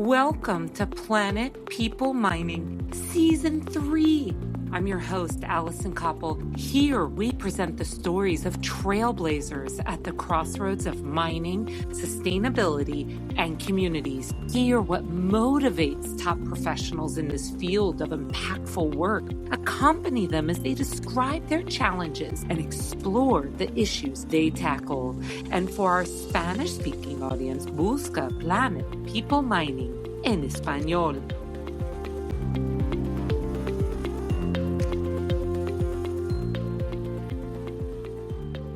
Welcome to Planet People Mining Season 3. I'm your host, Allison Koppel. Here we present the stories of trailblazers at the crossroads of mining, sustainability, and communities. Hear what motivates top professionals in this field of impactful work. Accompany them as they describe their challenges and explore the issues they tackle. And for our Spanish-speaking audience, busca Planet People Mining en español.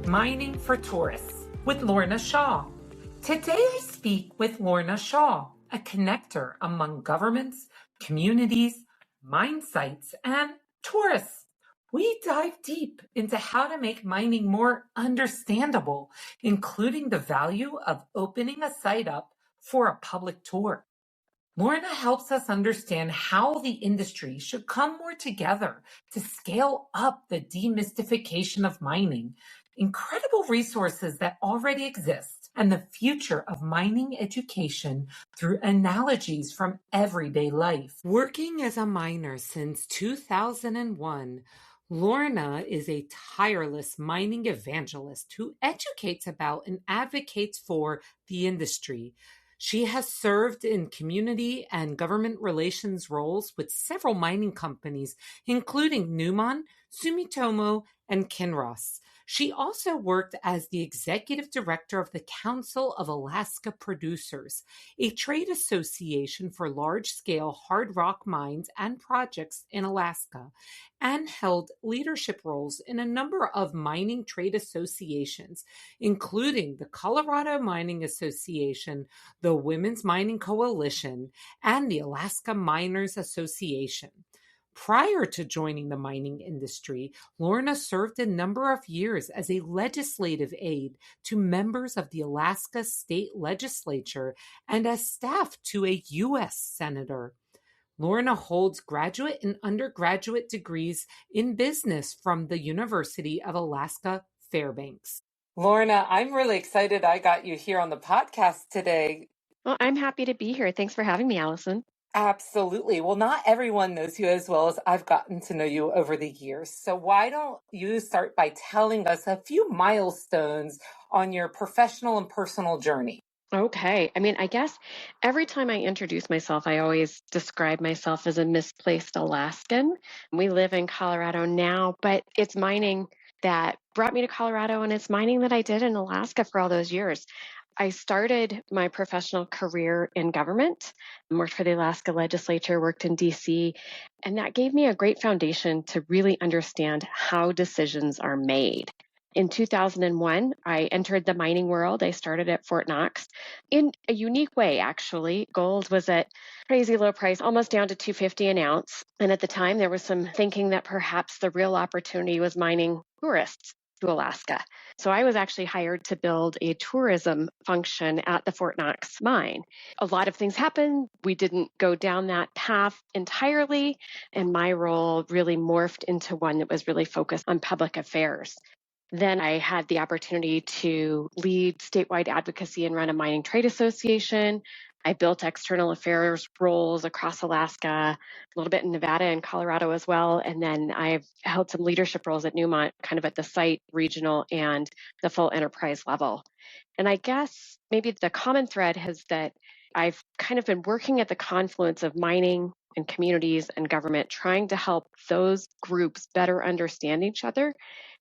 Mining for Tourists with Lorna Shaw. Today I speak with Lorna Shaw, a connector among governments, communities, mine sites, and tourists. We dive deep into how to make mining more understandable, including the value of opening a site up for a public tour. Lorna helps us understand how the industry should come more together to scale up the demystification of mining, incredible resources that already exist, and the future of mining education through analogies from everyday life. Working as a miner since 2001, Lorna is a tireless mining evangelist who educates about and advocates for the industry. She has served in community and government relations roles with several mining companies, including Newmont, Sumitomo, and Kinross. She also worked as the executive director of the Council of Alaska Producers, a trade association for large-scale hard rock mines and projects in Alaska, and held leadership roles in a number of mining trade associations, including the Colorado Mining Association, the Women's Mining Coalition, and the Alaska Miners Association. Prior to joining the mining industry, Lorna served a number of years as a legislative aide to members of the Alaska State Legislature and as staff to a U.S. Senator. Lorna holds graduate and undergraduate degrees in business from the University of Alaska Fairbanks. Lorna, I'm really excited I got you here on the podcast today. Well, I'm happy to be here. Thanks for having me, Allison. Absolutely. Well, not everyone knows you as well as I've gotten to know you over the years. So why don't you start by telling us a few milestones on your professional and personal journey? Okay. I guess every time I introduce myself, I always describe myself as a misplaced Alaskan. We live in Colorado now, but it's mining that brought me to Colorado, and it's mining that I did in Alaska for all those years. I started my professional career in government, worked for the Alaska legislature, worked in DC, and that gave me a great foundation to really understand how decisions are made. In 2001, I entered the mining world. I started at Fort Knox in a unique way, actually. Gold was at crazy low price, almost down to $250 an ounce. And at the time, there was some thinking that perhaps the real opportunity was mining tourists to Alaska. So I was actually hired to build a tourism function at the Fort Knox mine. A lot of things happened. We didn't go down that path entirely, and my role really morphed into one that was really focused on public affairs. Then I had the opportunity to lead statewide advocacy and run a mining trade association. I built external affairs roles across Alaska, a little bit in Nevada and Colorado as well. And then I've held some leadership roles at Newmont, kind of at the site, regional, and the full enterprise level. And I guess maybe the common thread is that I've kind of been working at the confluence of mining and communities and government, trying to help those groups better understand each other.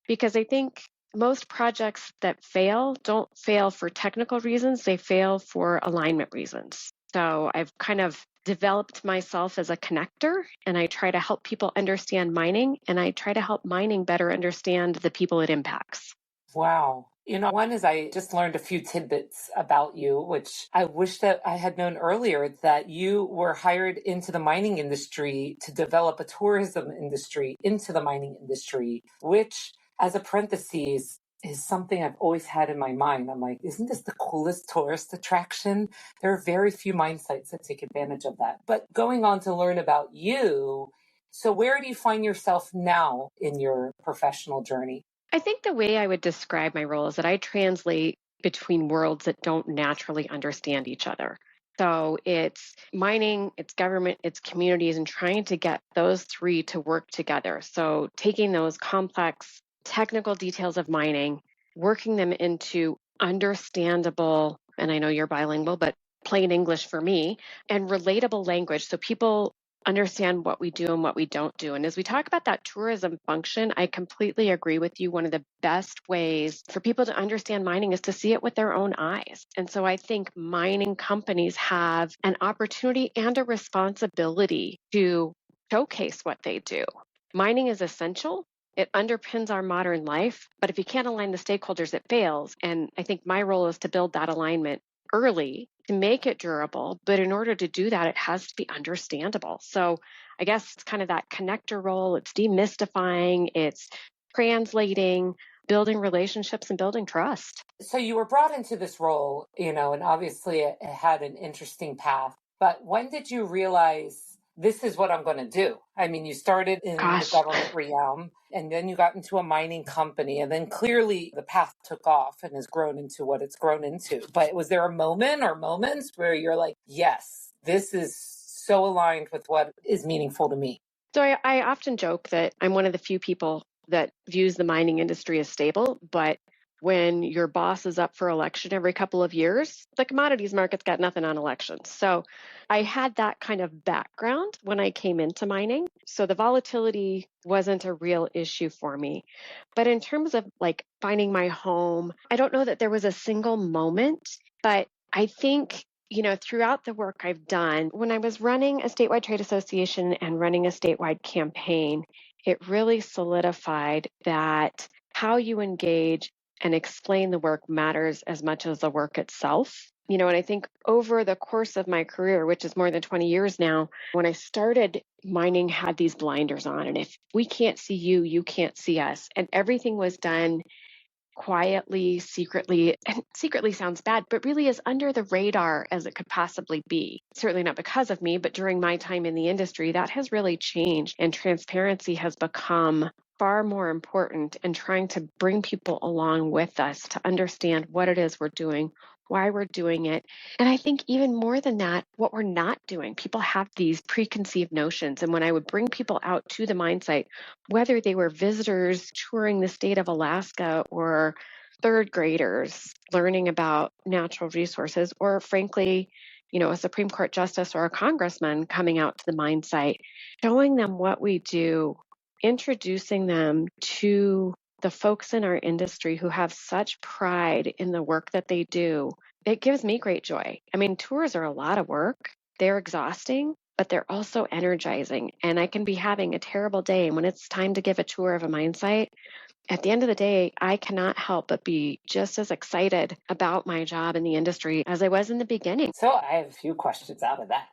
Because I think most projects that fail don't fail for technical reasons, they fail for alignment reasons. So I've kind of developed myself as a connector, and I try to help people understand mining, and I try to help mining better understand the people it impacts. Wow. One is I just learned a few tidbits about you, which I wish that I had known earlier, that you were hired into the mining industry to develop a tourism industry into the mining industry, which, as a parenthesis, is something I've always had in my mind. I'm like, isn't this the coolest tourist attraction? There are very few mine sites that take advantage of that. But going on to learn about you, so where do you find yourself now in your professional journey? I think the way I would describe my role is that I translate between worlds that don't naturally understand each other. So it's mining, it's government, it's communities, and trying to get those three to work together. So taking those complex technical details of mining, working them into understandable, and I know you're bilingual, but plain English for me, and relatable language so people understand what we do and what we don't do. And as we talk about that tourism function, I completely agree with you. One of the best ways for people to understand mining is to see it with their own eyes. And so I think mining companies have an opportunity and a responsibility to showcase what they do. Mining is essential. It underpins our modern life, but if you can't align the stakeholders, it fails. And I think my role is to build that alignment early to make it durable. But in order to do that, it has to be understandable. So I guess it's kind of that connector role. It's demystifying, it's translating, building relationships, and building trust. So you were brought into this role, and obviously it had an interesting path. But when did you realize this is what I'm going to do? I mean, you started in the government realm, and then you got into a mining company, and then clearly the path took off and has grown into what it's grown into. But was there a moment or moments where you're like, yes, this is so aligned with what is meaningful to me? So I often joke that I'm one of the few people that views the mining industry as stable, but when your boss is up for election every couple of years, the commodities market's got nothing on elections. So I had that kind of background when I came into mining. So the volatility wasn't a real issue for me. But in terms of like finding my home, I don't know that there was a single moment, but I think throughout the work I've done, when I was running a statewide trade association and running a statewide campaign, it really solidified that how you engage and explain the work matters as much as the work itself. And I think over the course of my career, which is more than 20 years now, when I started, mining had these blinders on. And if we can't see you, you can't see us. And everything was done quietly, secretly, and secretly sounds bad, but really as under the radar as it could possibly be. Certainly not because of me, but during my time in the industry, that has really changed, and transparency has become far more important in trying to bring people along with us to understand what it is we're doing, why we're doing it. And I think even more than that, what we're not doing. People have these preconceived notions. And when I would bring people out to the mine site, whether they were visitors touring the state of Alaska or third graders learning about natural resources, or frankly, a Supreme Court justice or a congressman coming out to the mine site, showing them what we do, introducing them to the folks in our industry who have such pride in the work that they do, it gives me great joy. I mean, tours are a lot of work. They're exhausting, but they're also energizing. And I can be having a terrible day. And when it's time to give a tour of a mine site, at the end of the day, I cannot help but be just as excited about my job in the industry as I was in the beginning. So I have a few questions out of that.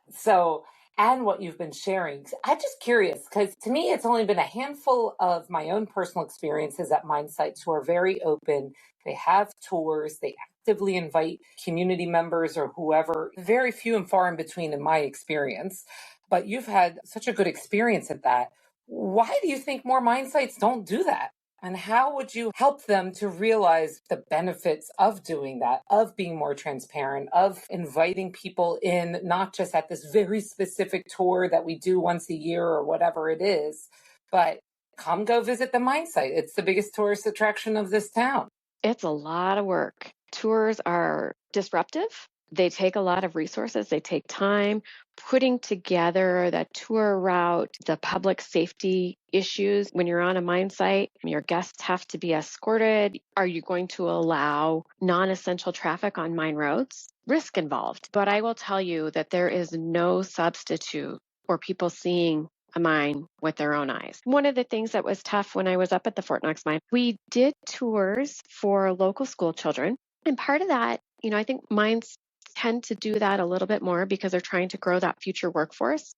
And what you've been sharing, I'm just curious, because to me, it's only been a handful of my own personal experiences at mine sites who are very open. They have tours, they actively invite community members or whoever, very few and far in between in my experience. But you've had such a good experience at that. Why do you think more mine sites don't do that? And how would you help them to realize the benefits of doing that, of being more transparent, of inviting people in, not just at this very specific tour that we do once a year or whatever it is, but come go visit the mine site. It's the biggest tourist attraction of this town. It's a lot of work. Tours are disruptive. They take a lot of resources. They take time. Putting together the tour route, the public safety issues. When you're on a mine site, your guests have to be escorted. Are you going to allow non-essential traffic on mine roads? Risk involved. But I will tell you that there is no substitute for people seeing a mine with their own eyes. One of the things that was tough when I was up at the Fort Knox mine, we did tours for local school children. And part of that, I think mines tend to do that a little bit more because they're trying to grow that future workforce.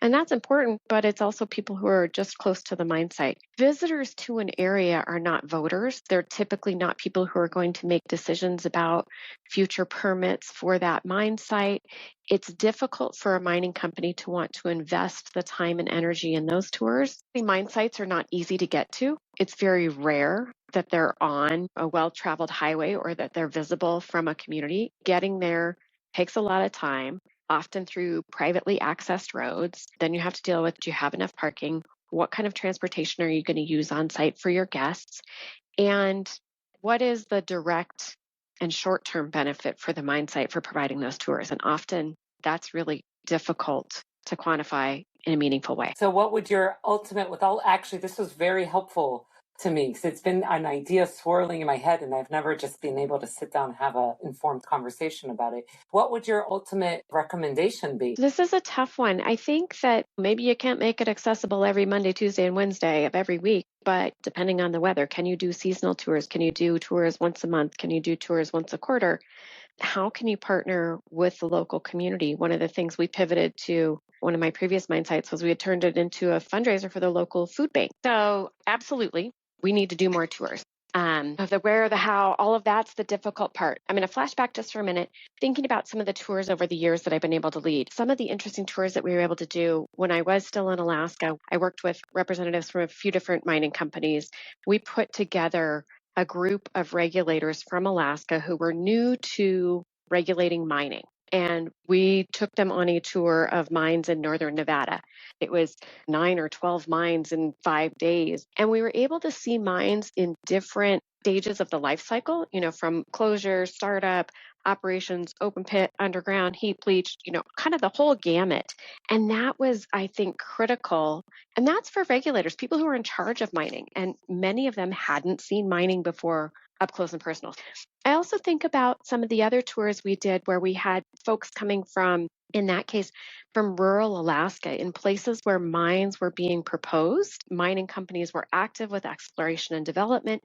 And that's important, but it's also people who are just close to the mine site. Visitors to an area are not voters. They're typically not people who are going to make decisions about future permits for that mine site. It's difficult for a mining company to want to invest the time and energy in those tours. The mine sites are not easy to get to. It's very rare that they're on a well-traveled highway or that they're visible from a community. Getting there takes a lot of time, often through privately accessed roads. Then you have to deal with, do you have enough parking? What kind of transportation are you going to use on site for your guests? And what is the direct and short-term benefit for the mine site for providing those tours? And often that's really difficult to quantify in a meaningful way. So what would your ultimate, actually, this was very helpful to me because it's been an idea swirling in my head and I've never just been able to sit down and have an informed conversation about it. What would your ultimate recommendation be? This is a tough one. I think that maybe you can't make it accessible every Monday, Tuesday, and Wednesday of every week, but depending on the weather, can you do seasonal tours? Can you do tours once a month? Can you do tours once a quarter? How can you partner with the local community? One of the things we pivoted to one of my previous mine sites was we had turned it into a fundraiser for the local food bank. So absolutely, we need to do more tours. Of the where, the how, all of that's the difficult part. I'm going to flash back just for a minute, thinking about some of the tours over the years that I've been able to lead. Some of the interesting tours that we were able to do when I was still in Alaska, I worked with representatives from a few different mining companies. We put together a group of regulators from Alaska who were new to regulating mining. And we took them on a tour of mines in northern Nevada. It was 9 or 12 mines in 5 days. And we were able to see mines in different stages of the life cycle, from closure, startup, operations, open pit, underground, heap leach, kind of the whole gamut. And that was, I think, critical. And that's for regulators, people who are in charge of mining. And many of them hadn't seen mining before up close and personal. I also think about some of the other tours we did where we had folks coming from, in that case, from rural Alaska in places where mines were being proposed. Mining companies were active with exploration and development,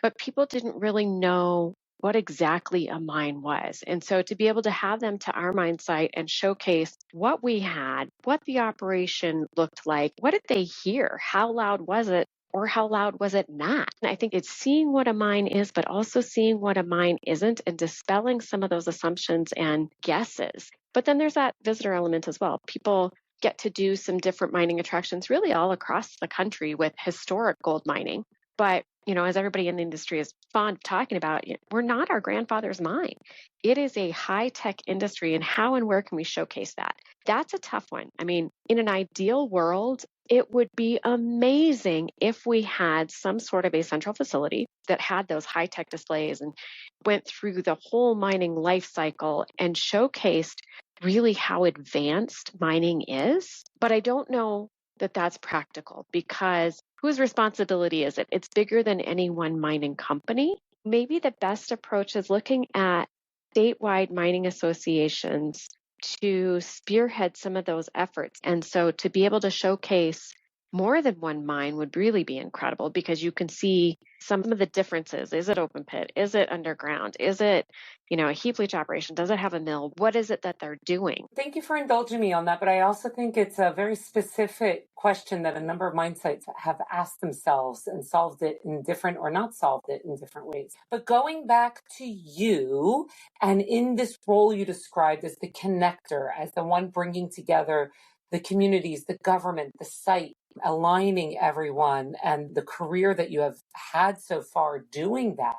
but people didn't really know what exactly a mine was. And so to be able to have them to our mine site and showcase what we had, what the operation looked like, what did they hear? How loud was it? Or how loud was it not? And I think it's seeing what a mine is, but also seeing what a mine isn't and dispelling some of those assumptions and guesses. But then there's that visitor element as well. People get to do some different mining attractions really all across the country with historic gold mining. But, as everybody in the industry is fond of talking about, we're not our grandfather's mine. It is a high-tech industry, and how and where can we showcase that? That's a tough one. I mean, in an ideal world, it would be amazing if we had some sort of a central facility that had those high-tech displays and went through the whole mining life cycle and showcased really how advanced mining is. But I don't know that that's practical because whose responsibility is it? It's bigger than any one mining company. Maybe the best approach is looking at statewide mining associations to spearhead some of those efforts. And so to be able to showcase more than one mine would really be incredible because you can see some of the differences. Is it open pit? Is it underground? Is it, a heap leach operation? Does it have a mill? What is it that they're doing? Thank you for indulging me on that, but I also think it's a very specific question that a number of mine sites have asked themselves and solved it in different or not solved it in different ways. But going back to you and in this role you described as the connector, as the one bringing together the communities, the government, the site, aligning everyone and the career that you have had so far doing that,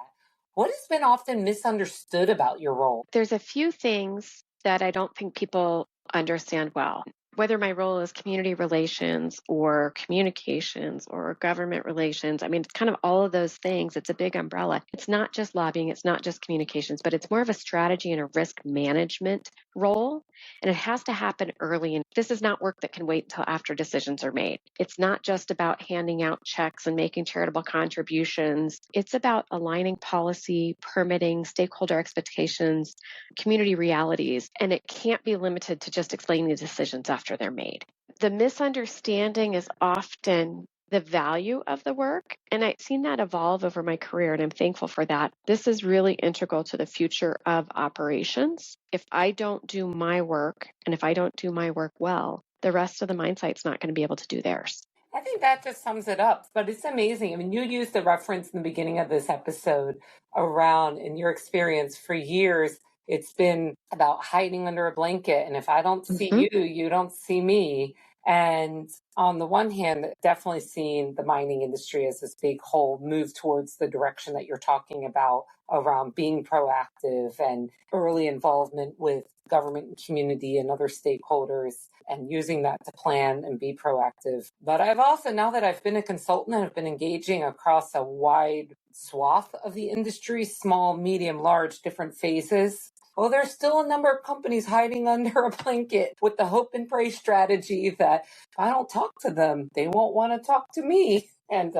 what has been often misunderstood about your role? There's a few things that I don't think people understand well. Whether my role is community relations or communications or government relations, I mean, it's kind of all of those things. It's a big umbrella. It's not just lobbying, it's not just communications, but it's more of a strategy and a risk management role. And it has to happen early. And this is not work that can wait until after decisions are made. It's not just about handing out checks and making charitable contributions. It's about aligning policy, permitting, stakeholder expectations, community realities. And it can't be limited to just explaining the decisions after they're made. The misunderstanding is often the value of the work. And I've seen that evolve over my career, and I'm thankful for that. This is really integral to the future of operations. If I don't do my work, and if I don't do my work well, the rest of the mine site's not going to be able to do theirs. I think that just sums it up, but it's amazing. I mean, you used the reference in the beginning of this episode around, in your experience for years, it's been about hiding under a blanket. And if I don't see you, you don't see me. And on the one hand, definitely seeing the mining industry as this big whole move towards the direction that you're talking about around being proactive and early involvement with government and community and other stakeholders and using that to plan and be proactive. But I've also, now that I've been a consultant, I've been engaging across a wide swath of the industry, small, medium, large, different phases. Well, there's still a number of companies hiding under a blanket with the hope and pray strategy that if I don't talk to them, they won't want to talk to me. And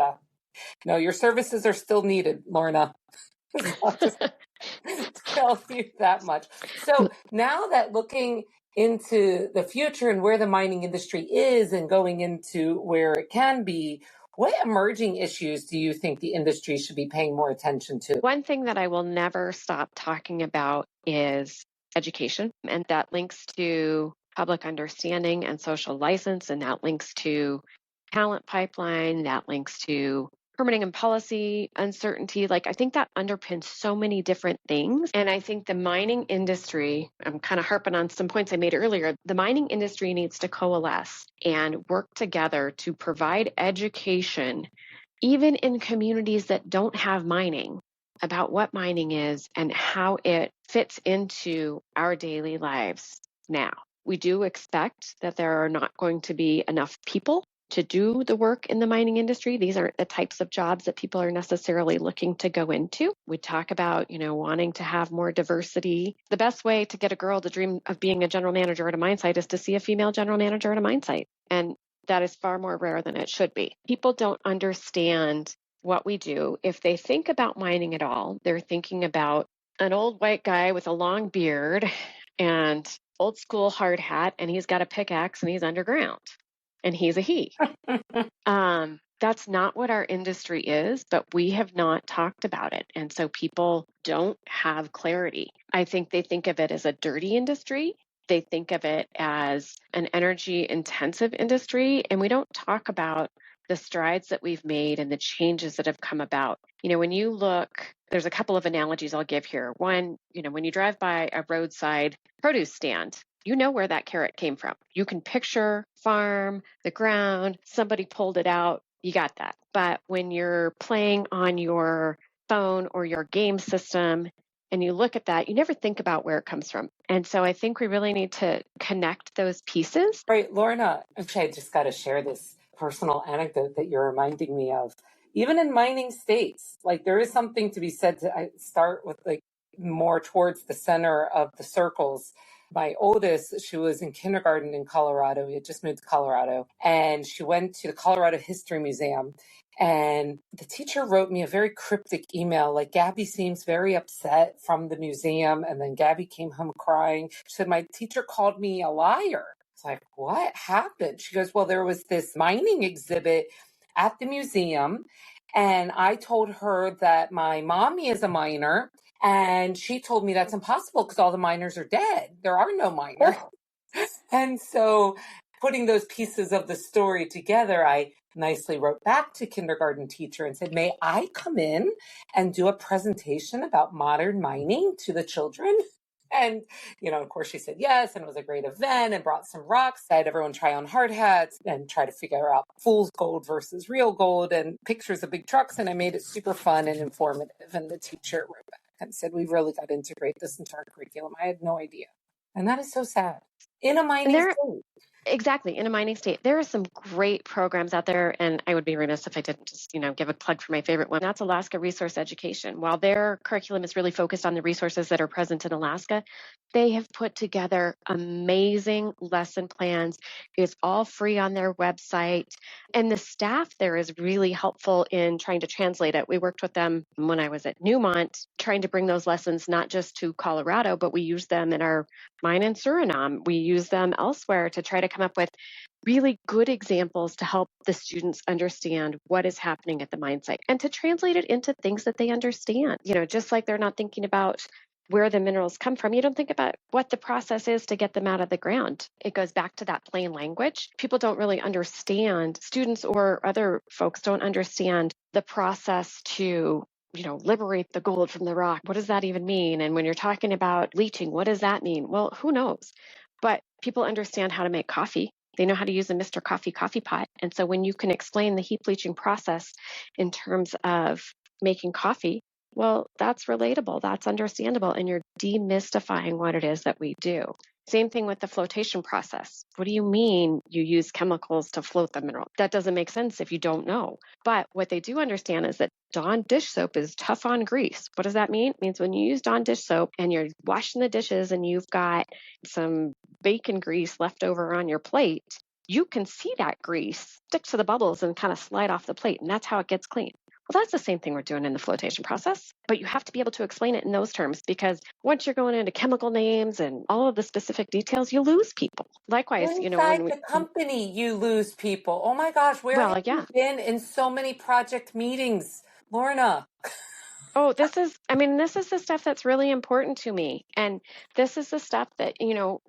no, your services are still needed, Lorna. I'll just tell you that much. So now that looking into the future and where the mining industry is and going into where it can be, what emerging issues do you think the industry should be paying more attention to? One thing that I will never stop talking about is education, and that links to public understanding and social license, and that links to talent pipeline, that links to permitting and policy uncertainty. Like, I think that underpins so many different things. And I think the mining industry, I'm kind of harping on some points I made earlier, the mining industry needs to coalesce and work together to provide education, even in communities that don't have mining, about what mining is and how it fits into our daily lives now. We do expect that there are not going to be enough people to do the work in the mining industry. These aren't the types of jobs that people are necessarily looking to go into. We talk about, wanting to have more diversity. The best way to get a girl to dream of being a general manager at a mine site is to see a female general manager at a mine site. And that is far more rare than it should be. People don't understand what we do. If they think about mining at all, they're thinking about an old white guy with a long beard and old school hard hat, and he's got a pickaxe and he's underground. And he's a he. That's not what our industry is, but we have not talked about it. And so people don't have clarity. I think they think of it as a dirty industry. They think of it as an energy intensive industry. And we don't talk about the strides that we've made and the changes that have come about. When you look, there's a couple of analogies I'll give here. One, when you drive by a roadside produce stand, you know where that carrot came from. You can picture farm, the ground, somebody pulled it out, you got that. But when you're playing on your phone or your game system and you look at that, you never think about where it comes from. And so I think we really need to connect those pieces. Right, Lorna, okay, I just got to share this personal anecdote that you're reminding me of. Even in mining states, there is something to be said I start with more towards the center of the circles. My oldest, she was in kindergarten in Colorado. We had just moved to Colorado. And she went to the Colorado History Museum. And the teacher wrote me a very cryptic email, Gabby seems very upset from the museum. And then Gabby came home crying. She said, my teacher called me a liar. It's like, what happened? She goes, well, there was this mining exhibit at the museum. And I told her that my mommy is a miner. And she told me that's impossible because all the miners are dead. There are no miners. And so putting those pieces of the story together, I nicely wrote back to kindergarten teacher and said, may I come in and do a presentation about modern mining to the children? And, of course she said yes. And it was a great event and brought some rocks. I had everyone try on hard hats and try to figure out fool's gold versus real gold and pictures of big trucks. And I made it super fun and informative. And the teacher wrote back and said, we've really got to integrate this into our curriculum. I had no idea. And that is so sad. In a mining state. Exactly. In a mining state, there are some great programs out there, and I would be remiss if I didn't just, give a plug for my favorite one. That's Alaska Resource Education. While their curriculum is really focused on the resources that are present in Alaska, they have put together amazing lesson plans. It's all free on their website, and the staff there is really helpful in trying to translate it. We worked with them when I was at Newmont, trying to bring those lessons not just to Colorado, but we use them in our mine in Suriname. We use them elsewhere to try to come up with really good examples to help the students understand what is happening at the mine site and to translate it into things that they understand. Just like they're not thinking about where the minerals come from, you don't think about what the process is to get them out of the ground. It goes back to that plain language. People don't really understand, students or other folks don't understand the process to liberate the gold from the rock. What does that even mean? And when you're talking about leaching, what does that mean? Well, who knows? But people understand how to make coffee. They know how to use a Mr. Coffee pot. And so when you can explain the heap leaching process in terms of making coffee, well, that's relatable, that's understandable, and you're demystifying what it is that we do. Same thing with the flotation process. What do you mean you use chemicals to float the mineral? That doesn't make sense if you don't know. But what they do understand is that Dawn dish soap is tough on grease. What does that mean? It means when you use Dawn dish soap and you're washing the dishes and you've got some bacon grease left over on your plate, you can see that grease stick to the bubbles and kind of slide off the plate, and that's how it gets clean. Well, that's the same thing we're doing in the flotation process, but you have to be able to explain it in those terms, because once you're going into chemical names and all of the specific details, you lose people. Likewise, Inside the company, you lose people. Oh my gosh, where have you been in so many project meetings, Lorna? Oh, this is the stuff that's really important to me. And this is the stuff that,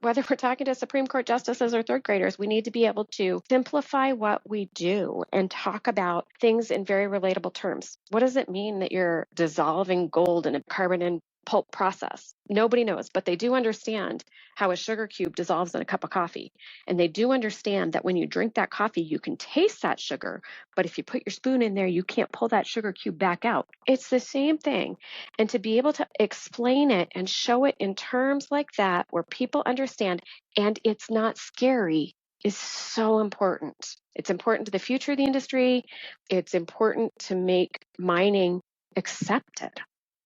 whether we're talking to Supreme Court justices or third graders, we need to be able to simplify what we do and talk about things in very relatable terms. What does it mean that you're dissolving gold in a carbon and pulp process? Nobody knows, but they do understand how a sugar cube dissolves in a cup of coffee. And they do understand that when you drink that coffee, you can taste that sugar, but if you put your spoon in there, you can't pull that sugar cube back out. It's the same thing. And to be able to explain it and show it in terms like that, where people understand and it's not scary, is so important. It's important to the future of the industry. It's important to make mining accepted.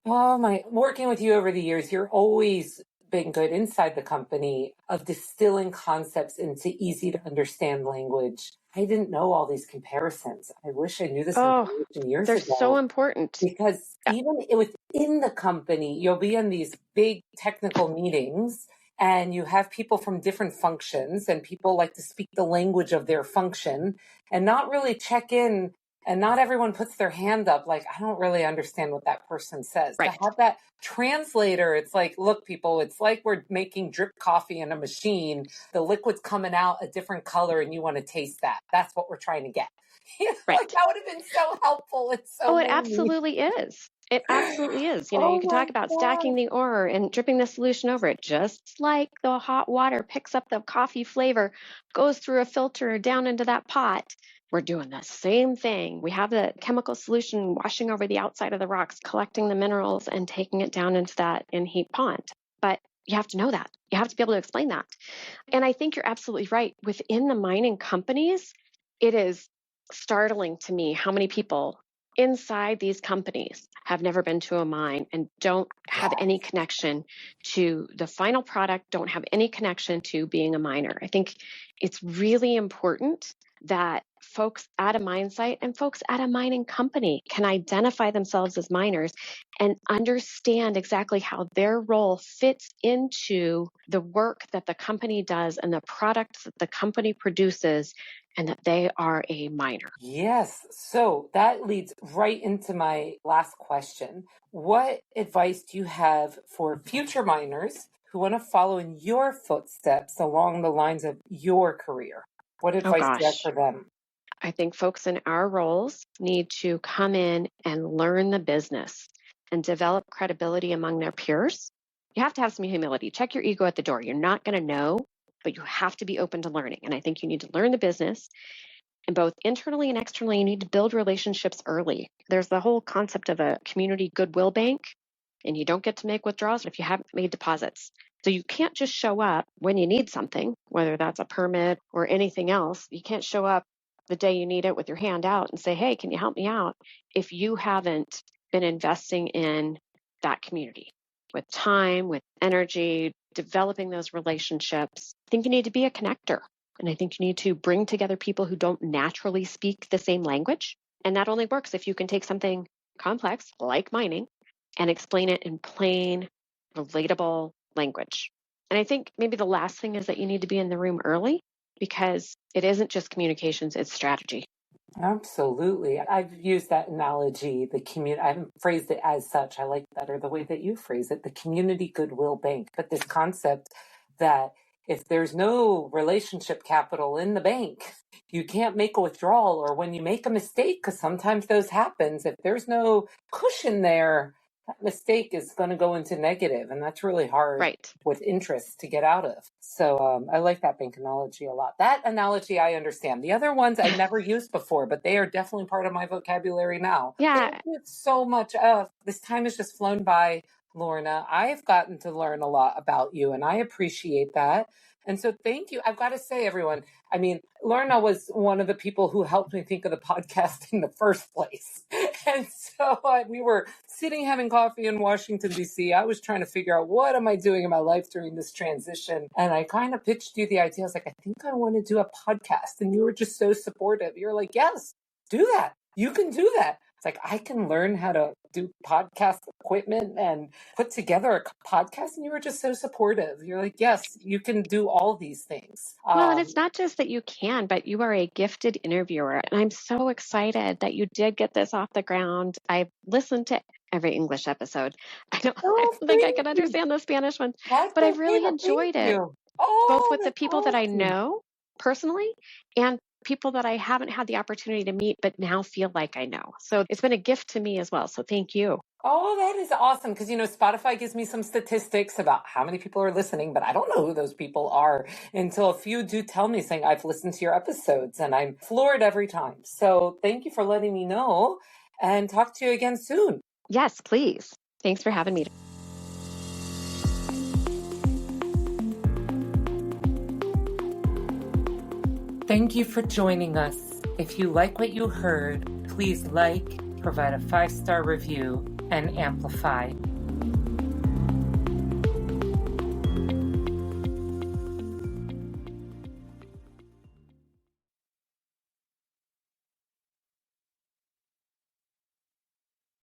Oh working with you over the years, you're always been good inside the company of distilling concepts into easy to understand language. I didn't know all these comparisons. I wish I knew this information years ago. They're so important. Because even within the company, you'll be in these big technical meetings and you have people from different functions, and people like to speak the language of their function and not really check in. And not everyone puts their hand up like, I don't really understand what that person says. Right. To have that translator, it's like, look, people, it's like we're making drip coffee in a machine. The liquid's coming out a different color and you want to taste that. That's what we're trying to get. Right. Like, that would have been so helpful. It's so it absolutely is. It absolutely is. You can talk about stacking the ore and dripping the solution over it, just like the hot water picks up the coffee flavor, goes through a filter down into that pot. We're doing the same thing. We have the chemical solution washing over the outside of the rocks, collecting the minerals and taking it down into that in-heap pond. But you have to know that. You have to be able to explain that. And I think you're absolutely right. Within the mining companies, it is startling to me how many people inside these companies have never been to a mine and don't have any connection to the final product, don't have any connection to being a miner. I think it's really important that folks at a mine site and folks at a mining company can identify themselves as miners and understand exactly how their role fits into the work that the company does and the product that the company produces, and that they are a miner. Yes. So that leads right into my last question. What advice do you have for future miners who want to follow in your footsteps along the lines of your career? What advice do you have for them? I think folks in our roles need to come in and learn the business and develop credibility among their peers. You have to have some humility. Check your ego at the door. You're not going to know, but you have to be open to learning. And I think you need to learn the business. And both internally and externally, you need to build relationships early. There's the whole concept of a community goodwill bank, and you don't get to make withdrawals if you haven't made deposits. So you can't just show up when you need something, whether that's a permit or anything else. You can't show up the day you need it with your hand out and say, hey, can you help me out? If you haven't been investing in that community with time, with energy, developing those relationships, I think you need to be a connector. And I think you need to bring together people who don't naturally speak the same language. And that only works if you can take something complex like mining and explain it in plain, relatable language. And I think maybe the last thing is that you need to be in the room early, because it isn't just communications, it's strategy. Absolutely. I've used that analogy, I haven't phrased it as such. I like better the way that you phrase it, the community goodwill bank. But this concept that if there's no relationship capital in the bank, you can't make a withdrawal, or when you make a mistake, because sometimes those happens, if there's no cushion there, that mistake is going to go into negative, and that's really hard Right. with interest to get out of. So I like that bank analogy a lot. That analogy I understand. The other ones I never used before, but they are definitely part of my vocabulary now. Yeah. Thank you so much. This time has just flown by, Lorna. I've gotten to learn a lot about you, and I appreciate that. And so thank you. I've got to say, everyone, I mean, Lorna was one of the people who helped me think of the podcast in the first place. And so we were sitting having coffee in Washington, D.C. I was trying to figure out, what am I doing in my life during this transition? And I kind of pitched you the idea. I was like, I think I want to do a podcast. And you were just so supportive. You're like, yes, do that. You can do that. It's like, I can learn how to do podcast equipment and put together a podcast. And you were just so supportive. You're like, yes, you can do all these things. Well, and it's not just that you can, but you are a gifted interviewer. And I'm so excited that you did get this off the ground. I've listened to every English episode. I don't think I can understand the Spanish ones, but I've really enjoyed it, both with the people that I know personally and people that I haven't had the opportunity to meet, but now feel like I know. So it's been a gift to me as well. So thank you. Oh, that is awesome. Because, Spotify gives me some statistics about how many people are listening, but I don't know who those people are until a few do tell me saying, I've listened to your episodes, and I'm floored every time. So thank you for letting me know, and talk to you again soon. Yes, please. Thanks for having me. Thank you for joining us. If you like what you heard, please provide a 5-star review, and amplify.